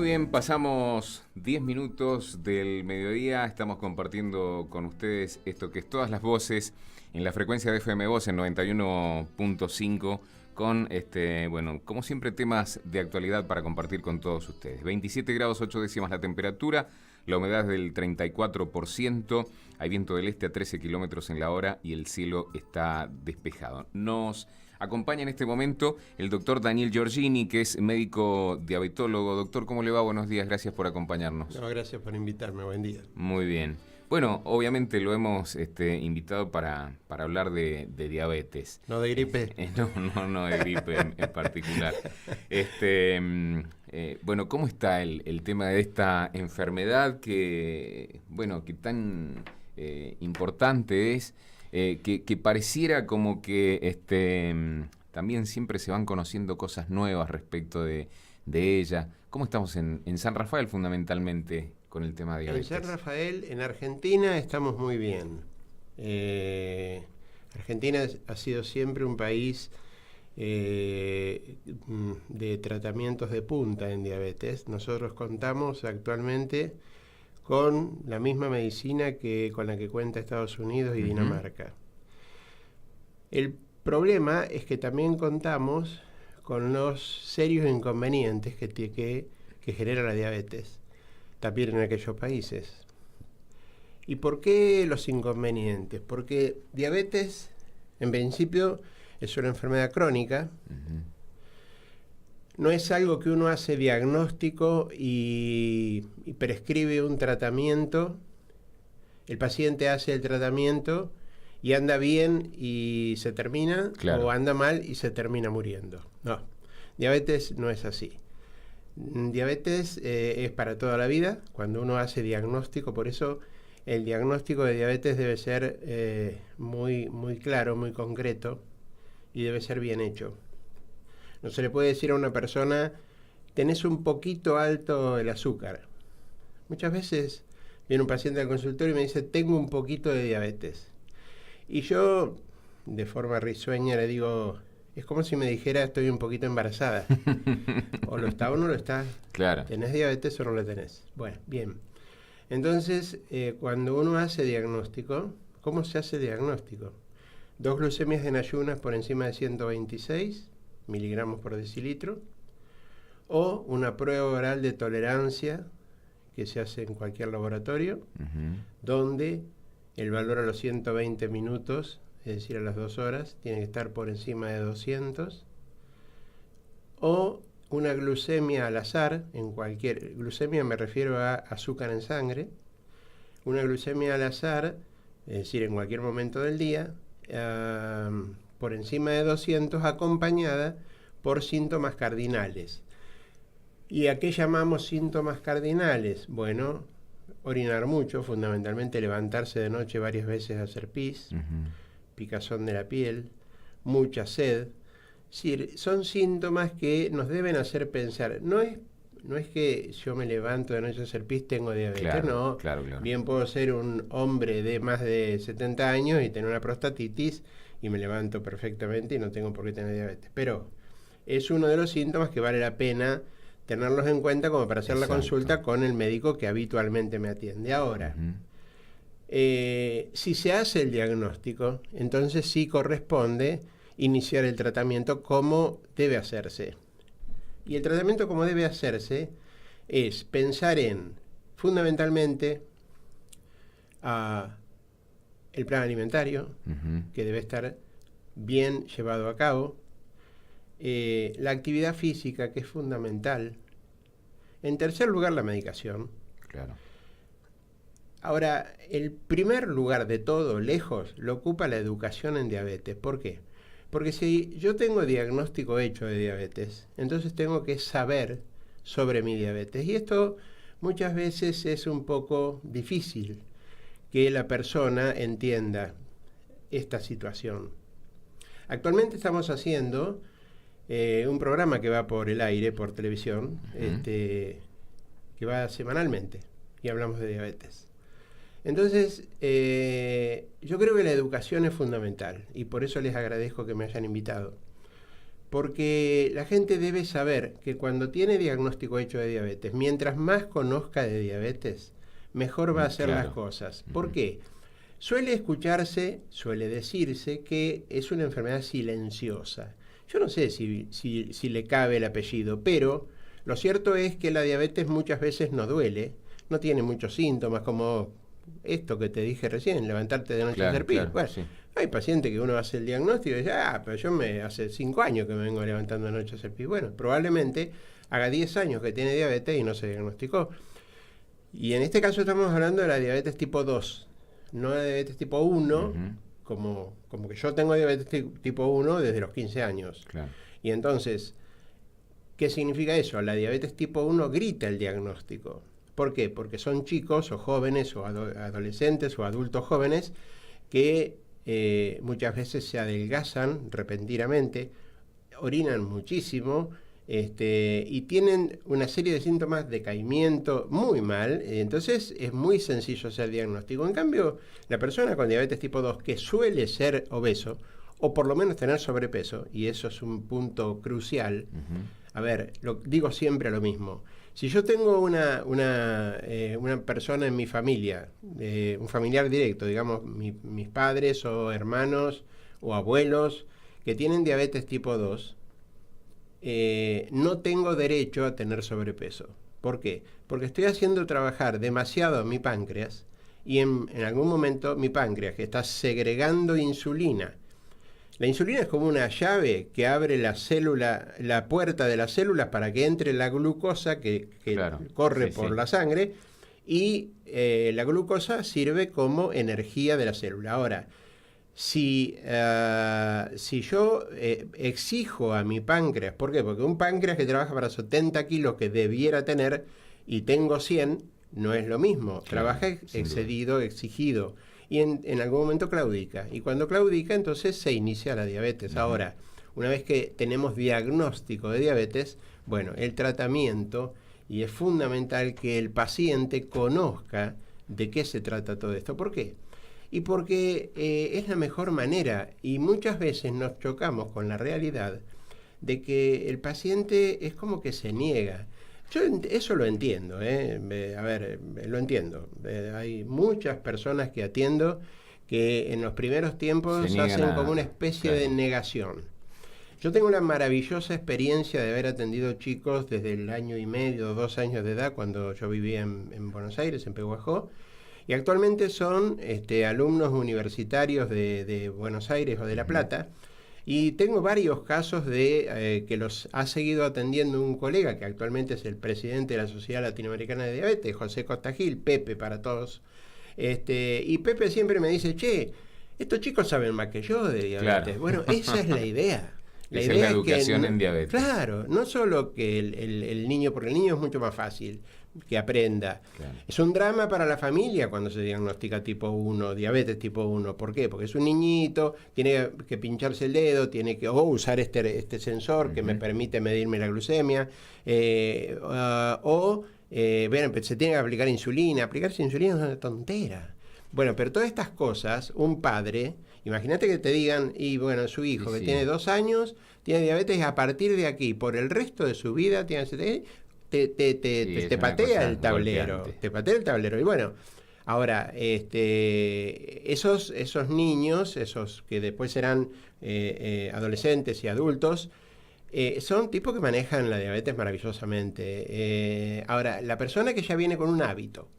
Muy bien, pasamos 10 minutos del mediodía, estamos compartiendo con ustedes esto que es Todas las Voces en la frecuencia de FM Voz en 91.5 con, bueno, como siempre, temas de actualidad para compartir con todos ustedes. 27 grados 8 décimas la temperatura, la humedad es del 34%, hay viento del este a 13 kilómetros en la hora y el cielo está despejado. Nos acompaña en este momento el doctor Daniel Giorgini, que es médico diabetólogo. Doctor, ¿cómo le va? Buenos días, gracias por acompañarnos. No, gracias por invitarme, buen día. Muy bien. Bueno, obviamente lo hemos invitado para hablar de diabetes. ¿No de gripe? No de gripe en particular. Bueno, ¿cómo está el tema de esta enfermedad que tan importante es? Que pareciera como que también siempre se van conociendo cosas nuevas respecto de ella. ¿Cómo estamos en San Rafael fundamentalmente con el tema de diabetes? En San Rafael, en Argentina, estamos muy bien. Argentina ha sido siempre un país de tratamientos de punta en diabetes. Nosotros contamos actualmente con la misma medicina con la que cuenta Estados Unidos y Dinamarca. El problema es que también contamos con los serios inconvenientes que genera la diabetes, también en aquellos países. ¿Y por qué los inconvenientes? Porque diabetes, en principio, es una enfermedad crónica. No es algo que uno hace diagnóstico y prescribe un tratamiento. El paciente hace el tratamiento y anda bien y se termina, claro, o anda mal y se termina muriendo. No, diabetes no es así. Diabetes es para toda la vida cuando uno hace diagnóstico, por eso el diagnóstico de diabetes debe ser muy claro, muy concreto y debe ser bien hecho. No se le puede decir a una persona, tenés un poquito alto el azúcar. Muchas veces viene un paciente al consultorio y me dice, tengo un poquito de diabetes. Y yo, de forma risueña, le digo, es como si me dijera, estoy un poquito embarazada. O lo está o no lo está. Claro. ¿Tenés diabetes o no lo tenés? Bueno, bien. Entonces, cuando uno hace diagnóstico, ¿cómo se hace diagnóstico? 2 glucemias en ayunas por encima de 126 miligramos por decilitro, o una prueba oral de tolerancia que se hace en cualquier laboratorio, donde el valor a los 120 minutos, es decir, a las 2 horas, tiene que estar por encima de 200, o una glucemia al azar, glucemia me refiero a azúcar en sangre, una glucemia al azar, es decir, en cualquier momento del día, por encima de 200, acompañada por síntomas cardinales. ¿Y a qué llamamos síntomas cardinales? Bueno, orinar mucho, fundamentalmente levantarse de noche varias veces a hacer pis, picazón de la piel, mucha sed. Es decir, son síntomas que nos deben hacer pensar. No es que yo me levanto de noche a hacer pis, tengo diabetes. Claro, claro. Bien puedo ser un hombre de más de 70 años y tener una prostatitis y me levanto perfectamente y no tengo por qué tener diabetes. Pero es uno de los síntomas que vale la pena tenerlos en cuenta como para hacer la consulta con el médico que habitualmente me atiende. Ahora, si se hace el diagnóstico, entonces sí corresponde iniciar el tratamiento como debe hacerse. Y el tratamiento como debe hacerse es pensar fundamentalmente, el plan alimentario, que debe estar bien llevado a cabo, la actividad física, que es fundamental. En tercer lugar, la medicación. Claro. Ahora, el primer lugar de todo, lejos, lo ocupa la educación en diabetes. ¿Por qué? Porque si yo tengo diagnóstico hecho de diabetes, entonces tengo que saber sobre mi diabetes. Y esto muchas veces es un poco difícil que la persona entienda esta situación. Actualmente estamos haciendo un programa que va por el aire, por televisión, que va semanalmente, y hablamos de diabetes. Entonces, yo creo que la educación es fundamental, y por eso les agradezco que me hayan invitado. Porque la gente debe saber que cuando tiene diagnóstico hecho de diabetes, mientras más conozca de diabetes, mejor va a hacer las cosas. ¿Por qué? Suele escucharse, suele decirse que es una enfermedad silenciosa. Yo no sé si le cabe el apellido, pero lo cierto es que la diabetes muchas veces no duele, no tiene muchos síntomas como esto que te dije recién, levantarte de noche a hacer pis. Bueno, sí. Hay pacientes que uno hace el diagnóstico y dice, pero yo hace 5 años que me vengo levantando de noche a hacer pis. Bueno, probablemente haga 10 años que tiene diabetes y no se diagnosticó. Y en este caso estamos hablando de la diabetes tipo 2, no de diabetes tipo 1, como que yo tengo diabetes tipo 1 desde los 15 años. Claro. Y entonces, ¿qué significa eso? La diabetes tipo 1 grita el diagnóstico. ¿Por qué? Porque son chicos o jóvenes o adolescentes o adultos jóvenes que muchas veces se adelgazan repentinamente, orinan muchísimo, y tienen una serie de síntomas de decaimiento muy mal, entonces es muy sencillo hacer diagnóstico. En cambio, la persona con diabetes tipo 2 que suele ser obeso, o por lo menos tener sobrepeso, y eso es un punto crucial, a ver, digo siempre lo mismo. Si yo tengo una persona en mi familia, un familiar directo, digamos mis padres o hermanos o abuelos que tienen diabetes tipo 2, no tengo derecho a tener sobrepeso. ¿Por qué? Porque estoy haciendo trabajar demasiado a mi páncreas y en algún momento mi páncreas, que está segregando insulina. La insulina es como una llave que abre la puerta de las células para que entre la glucosa que corre por la sangre, y la glucosa sirve como energía de la célula. Ahora, si yo exijo a mi páncreas, ¿por qué? Porque un páncreas que trabaja para 70 kilos que debiera tener y tengo 100, no es lo mismo. Trabaja excedido, exigido. Y en algún momento claudica. Y cuando claudica, entonces se inicia la diabetes. Ahora, una vez que tenemos diagnóstico de diabetes, bueno, el tratamiento, y es fundamental que el paciente conozca de qué se trata todo esto. ¿Por qué? Y porque es la mejor manera, y muchas veces nos chocamos con la realidad de que el paciente es como que se niega. Yo eso lo entiendo, lo entiendo. Hay muchas personas que atiendo que en los primeros tiempos hacen como una especie de negación. Yo tengo una maravillosa experiencia de haber atendido chicos desde el 1 año y medio, 2 años de edad, cuando yo vivía en Buenos Aires, en Pehuajó, y actualmente son alumnos universitarios de Buenos Aires o de La Plata. Y tengo varios casos de que los ha seguido atendiendo un colega que actualmente es el presidente de la Sociedad Latinoamericana de Diabetes, José Costa Gil, Pepe para todos. Y Pepe siempre me dice, che, estos chicos saben más que yo de diabetes. Claro. Bueno, esa es la idea. La idea es la educación en diabetes. Claro, no solo que el niño, porque el niño es mucho más fácil que aprenda. Claro. Es un drama para la familia cuando se diagnostica tipo 1, diabetes tipo 1. ¿Por qué? Porque es un niñito, tiene que pincharse el dedo, tiene que usar este sensor que me permite medirme la glucemia, se tiene que aplicar insulina. Aplicarse insulina es una tontera. Bueno, pero todas estas cosas, un padre, imagínate que te digan, y bueno, su hijo que tiene 2 años, tiene diabetes, a partir de aquí, por el resto de su vida, te patea el tablero. Golpeante. Te patea el tablero. Y bueno, ahora, esos niños, esos que después serán adolescentes y adultos, son tipos que manejan la diabetes maravillosamente. Ahora, la persona que ya viene con un hábito,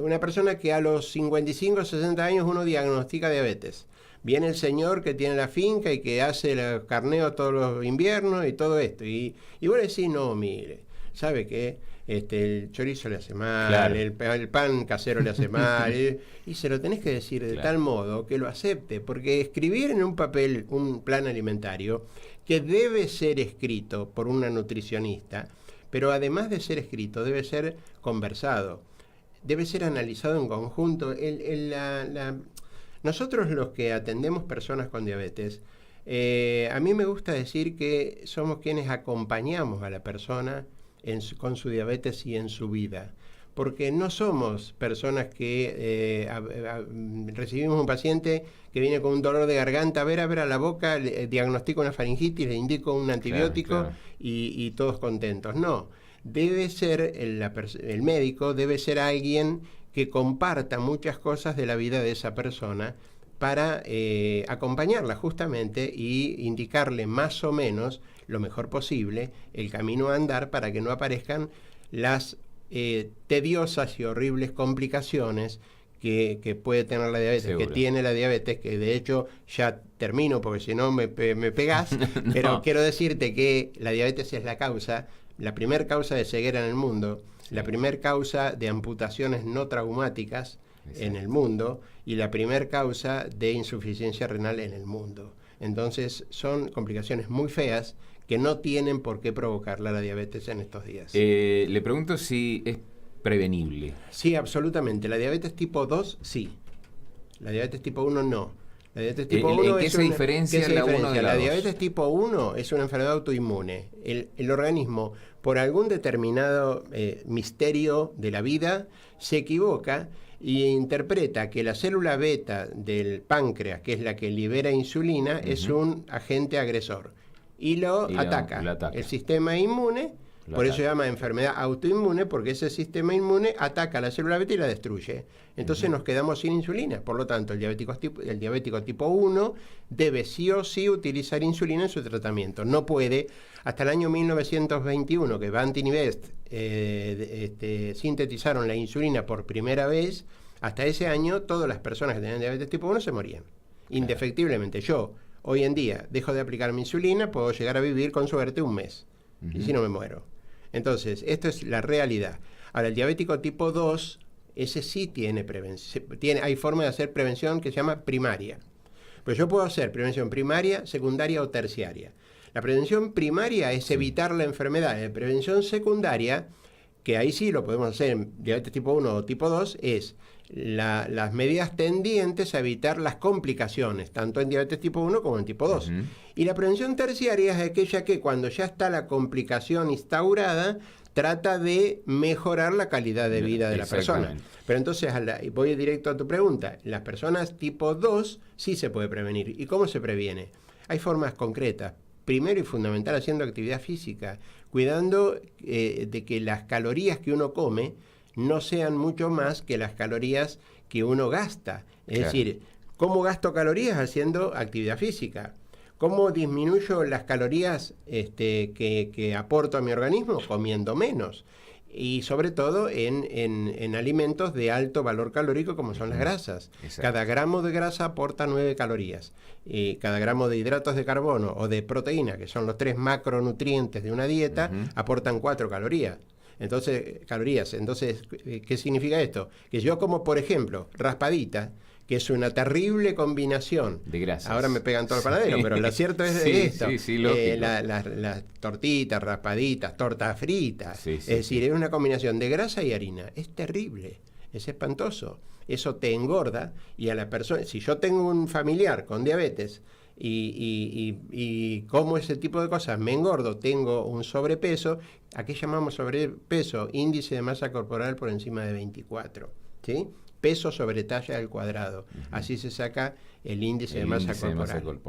una persona que a los 55 o 60 años uno diagnostica diabetes. Viene el señor que tiene la finca y que hace el carneo todos los inviernos y todo esto. Y vos le decís, no, mire, ¿sabe qué? El chorizo le hace mal, claro. el pan casero le hace mal. Y se lo tenés que decir de tal modo que lo acepte. Porque escribir en un papel un plan alimentario que debe ser escrito por una nutricionista, pero además de ser escrito, debe ser conversado. Debe ser analizado en conjunto. Nosotros los que atendemos personas con diabetes, a mí me gusta decir que somos quienes acompañamos a la persona con su diabetes y en su vida. porque no somos personas que recibimos un paciente que viene con un dolor de garganta, a ver a la boca, le diagnostico una faringitis, le indico un antibiótico, claro. Y todos contentos. No, debe ser el médico, debe ser alguien que comparta muchas cosas de la vida de esa persona para acompañarla justamente y indicarle más o menos lo mejor posible el camino a andar para que no aparezcan las tediosas y horribles complicaciones que puede tener la diabetes, seguro. Que tiene la diabetes, que de hecho ya termino porque si no me pegás, no. Pero quiero decirte que la diabetes es la primer causa de ceguera en el mundo, sí. La primer causa de amputaciones no traumáticas, exacto. En el mundo, y la primer causa de insuficiencia renal en el mundo. Entonces son complicaciones muy feas que no tienen por qué provocarla la diabetes en estos días. Le pregunto si es prevenible. Sí, absolutamente. La diabetes tipo 2, sí. La diabetes tipo 1, no. La diabetes tipo 1 ¿Qué se diferencia la 1 de la 2? La diabetes tipo 1 es una enfermedad autoinmune. El organismo, por algún determinado misterio de la vida, se equivoca y interpreta que la célula beta del páncreas, que es la que libera insulina, es un agente agresor. Y lo ataca. El sistema inmune, por eso se llama enfermedad autoinmune, porque ese sistema inmune ataca a la célula beta y la destruye. Entonces nos quedamos sin insulina. Por lo tanto, el diabético tipo 1 debe sí o sí utilizar insulina en su tratamiento. No puede, hasta el año 1921, que Banting y Best sintetizaron la insulina por primera vez, hasta ese año todas las personas que tenían diabetes tipo 1 se morían. Indefectiblemente. Yo, hoy en día, dejo de aplicar mi insulina, puedo llegar a vivir con suerte un mes. Y si no me muero. Entonces, esto es la realidad. Ahora, el diabético tipo 2, ese sí tiene prevención. Hay forma de hacer prevención que se llama primaria. Pero yo puedo hacer prevención primaria, secundaria o terciaria. La prevención primaria es evitar la enfermedad. La prevención secundaria, que ahí sí lo podemos hacer en diabetes tipo 1 o tipo 2, es las medidas tendientes a evitar las complicaciones, tanto en diabetes tipo 1 como en tipo 2. Y la prevención terciaria es aquella que cuando ya está la complicación instaurada, trata de mejorar la calidad de vida de la persona. Pero entonces, voy directo a tu pregunta, las personas tipo 2 sí se puede prevenir. ¿Y cómo se previene? Hay formas concretas. Primero y fundamental, haciendo actividad física, cuidando de que las calorías que uno come no sean mucho más que las calorías que uno gasta. Es decir, ¿cómo gasto calorías? Haciendo actividad física. ¿Cómo disminuyo las calorías que aporto a mi organismo? Comiendo menos. Y sobre todo en alimentos de alto valor calórico como son las grasas. Exacto. Cada gramo de grasa aporta 9 calorías. Y cada gramo de hidratos de carbono o de proteína, que son los 3 macronutrientes de una dieta, aportan 4 calorías. Entonces, ¿qué significa esto? Que yo como, por ejemplo, raspadita, que es una terrible combinación de grasas. Ahora me pegan todo el panadero, pero lo cierto es esto. Las tortitas, raspaditas, tortas fritas. Es decir, es una combinación de grasa y harina. Es terrible, es espantoso. Eso te engorda y a la persona, si yo tengo un familiar con diabetes y como ese tipo de cosas, me engordo, tengo un sobrepeso, ¿a qué llamamos sobrepeso? Índice de masa corporal por encima de 24, ¿sí? Peso sobre talla al cuadrado. Así se saca el índice de masa corporal.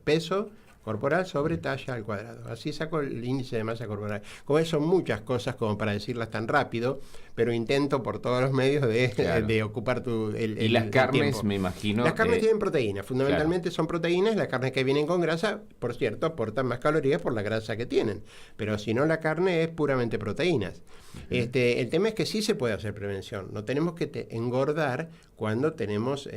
Peso corporal sobre talla al cuadrado. Así saco el índice de masa corporal. Como eso, son muchas cosas como para decirlas tan rápido, pero intento por todos los medios de ocupar y las carnes, tiempo. Me imagino. Las carnes tienen proteínas, fundamentalmente son proteínas. Las carnes que vienen con grasa, por cierto, aportan más calorías por la grasa que tienen. Pero si no, la carne es puramente proteínas. El tema es que sí se puede hacer prevención. No tenemos que engordar cuando tenemos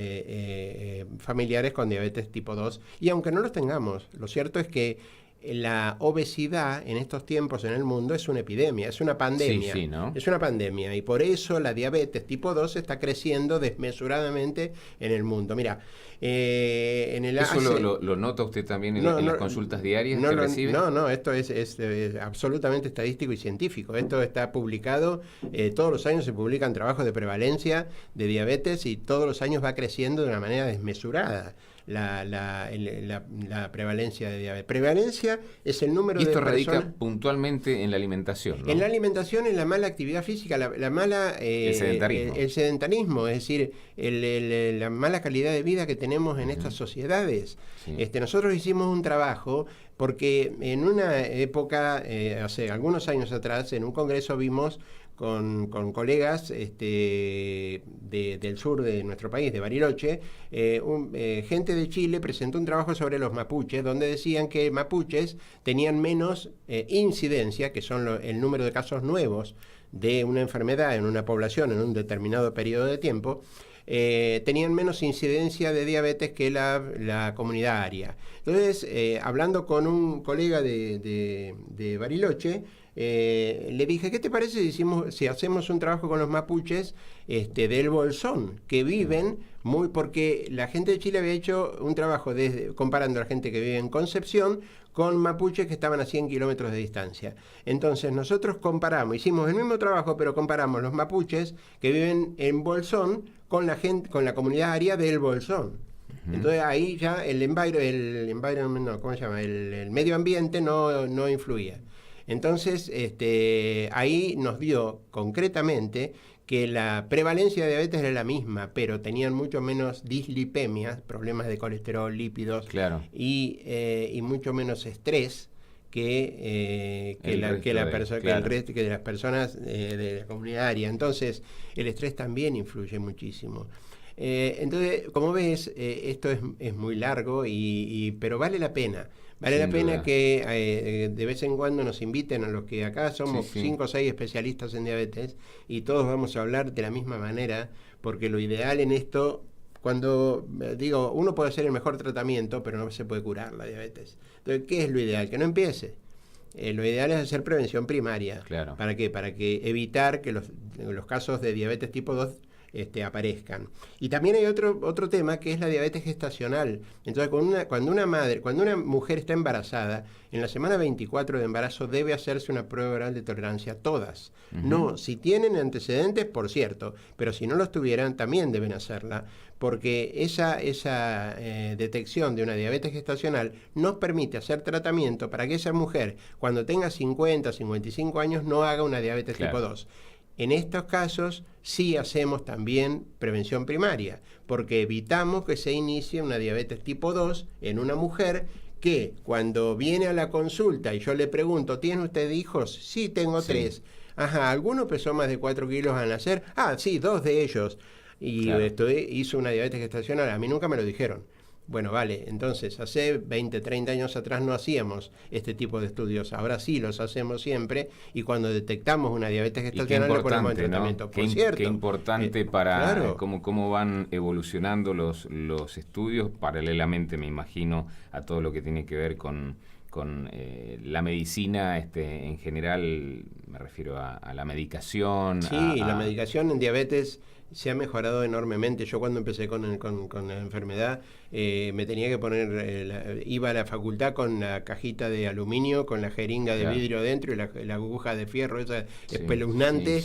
familiares con diabetes tipo 2. Y aunque no los tengamos, lo cierto es que la obesidad en estos tiempos en el mundo es una epidemia, es una pandemia. ¿No? Es una pandemia y por eso la diabetes tipo 2 está creciendo desmesuradamente en el mundo. Mira, ¿Eso lo nota usted también en las consultas diarias que recibe? No, esto es absolutamente estadístico y científico. Esto está publicado, todos los años se publican trabajos de prevalencia de diabetes y todos los años va creciendo de una manera desmesurada. la prevalencia de diabetes. Prevalencia es el número de personas. Y esto radica puntualmente en la alimentación, ¿no? En la alimentación, en la mala actividad física, la mala... el sedentarismo. El sedentarismo, es decir, la mala calidad de vida que tenemos en estas sociedades. Sí. Nosotros hicimos un trabajo porque en una época, hace algunos años atrás, en un congreso vimos con colegas del sur de nuestro país, de Bariloche, gente de Chile presentó un trabajo sobre los mapuches, donde decían que mapuches tenían menos incidencia, que son el número de casos nuevos de una enfermedad en una población en un determinado periodo de tiempo, tenían menos incidencia de diabetes que la comunidad aria. Entonces, hablando con un colega de Bariloche, le dije, ¿qué te parece si hacemos un trabajo con los mapuches del Bolsón, que viven porque la gente de Chile había hecho un trabajo comparando a la gente que vive en Concepción con mapuches que estaban a 100 kilómetros de distancia. Entonces nosotros hicimos el mismo trabajo, pero comparamos los mapuches que viven en Bolsón con la comunidad aria del Bolsón. Entonces ahí ya el medio ambiente no influía. Entonces, ahí nos dio concretamente que la prevalencia de diabetes era la misma, pero tenían mucho menos dislipemias, problemas de colesterol, lípidos, claro, y mucho menos estrés que el resto de las personas de la comunidad aria. Entonces, el estrés también influye muchísimo. Entonces, como ves, esto es muy largo, pero vale la pena. Vale la pena que de vez en cuando nos inviten a los que acá somos 5 o 6 especialistas en diabetes y todos vamos a hablar de la misma manera, porque lo ideal en esto, cuando digo, uno puede hacer el mejor tratamiento, pero no se puede curar la diabetes. Entonces, ¿qué es lo ideal? Que no empiece. Lo ideal es hacer prevención primaria. Claro. ¿Para qué? Para que evitar que los casos de diabetes tipo 2 aparezcan. Y también hay otro tema que es la diabetes gestacional. Entonces, cuando una mujer está embarazada, en la semana 24 de embarazo debe hacerse una prueba oral de tolerancia, todas. No, si tienen antecedentes, por cierto, pero si no los tuvieran, también deben hacerla, porque esa detección de una diabetes gestacional nos permite hacer tratamiento para que esa mujer, cuando tenga 50, 55 años, no haga una diabetes tipo 2. En estos casos sí hacemos también prevención primaria, porque evitamos que se inicie una diabetes tipo 2 en una mujer que cuando viene a la consulta y yo le pregunto, ¿tiene usted hijos? Sí, tengo 3. Ajá, ¿alguno pesó más de 4 kilos al nacer? Ah, sí, 2 de ellos. Y hizo una diabetes gestacional. A mí nunca me lo dijeron. Bueno, vale, entonces hace 20, 30 años atrás no hacíamos este tipo de estudios, ahora sí los hacemos siempre, y cuando detectamos una diabetes gestacional le ponemos en tratamiento. ¿No? Qué importante para cómo van evolucionando los estudios, paralelamente, me imagino, a todo lo que tiene que ver con la medicina en general, me refiero a la medicación. Sí, la medicación en diabetes se ha mejorado enormemente. Yo cuando empecé con la enfermedad me tenía que poner, iba a la facultad con la cajita de aluminio, con la jeringa de vidrio dentro y la aguja de fierro esa espeluznante.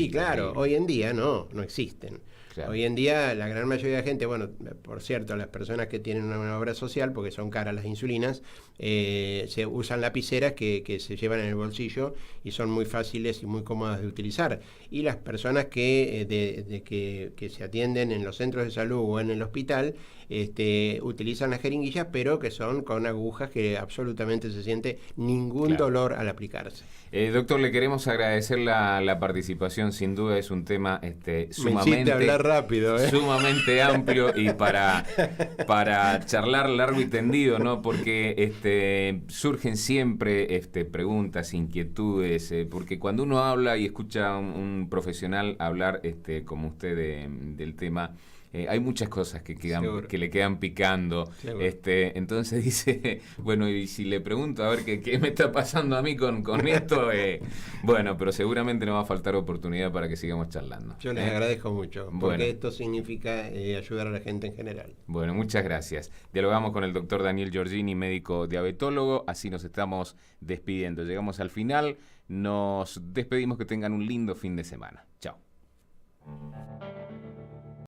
Claro, hoy en día no existen. Claro. Hoy en día la gran mayoría de gente, bueno, por cierto, las personas que tienen una obra social, porque son caras las insulinas, se usan lapiceras que se llevan en el bolsillo y son muy fáciles y muy cómodas de utilizar. Y las personas que se atienden en los centros de salud o en el hospital utilizan las jeringuillas, pero que son con agujas que absolutamente se siente ningún dolor al aplicarse. Doctor, le queremos agradecer la participación. Sin duda es un tema sumamente hablar rápido, sumamente amplio y para charlar largo y tendido, ¿no? Porque surgen siempre preguntas, inquietudes, porque cuando uno habla y escucha a un profesional hablar como usted del tema, hay muchas cosas que le quedan picando. Entonces dice, bueno, y si le pregunto a ver qué me está pasando a mí con esto, bueno, pero seguramente no va a faltar oportunidad para que sigamos charlando. Yo les agradezco mucho, porque esto significa ayudar a la gente en general. Bueno, muchas gracias. Dialogamos con el doctor Daniel Giorgini, médico diabetólogo. Así nos estamos despidiendo. Llegamos al final. Nos despedimos. Que tengan un lindo fin de semana. Chao.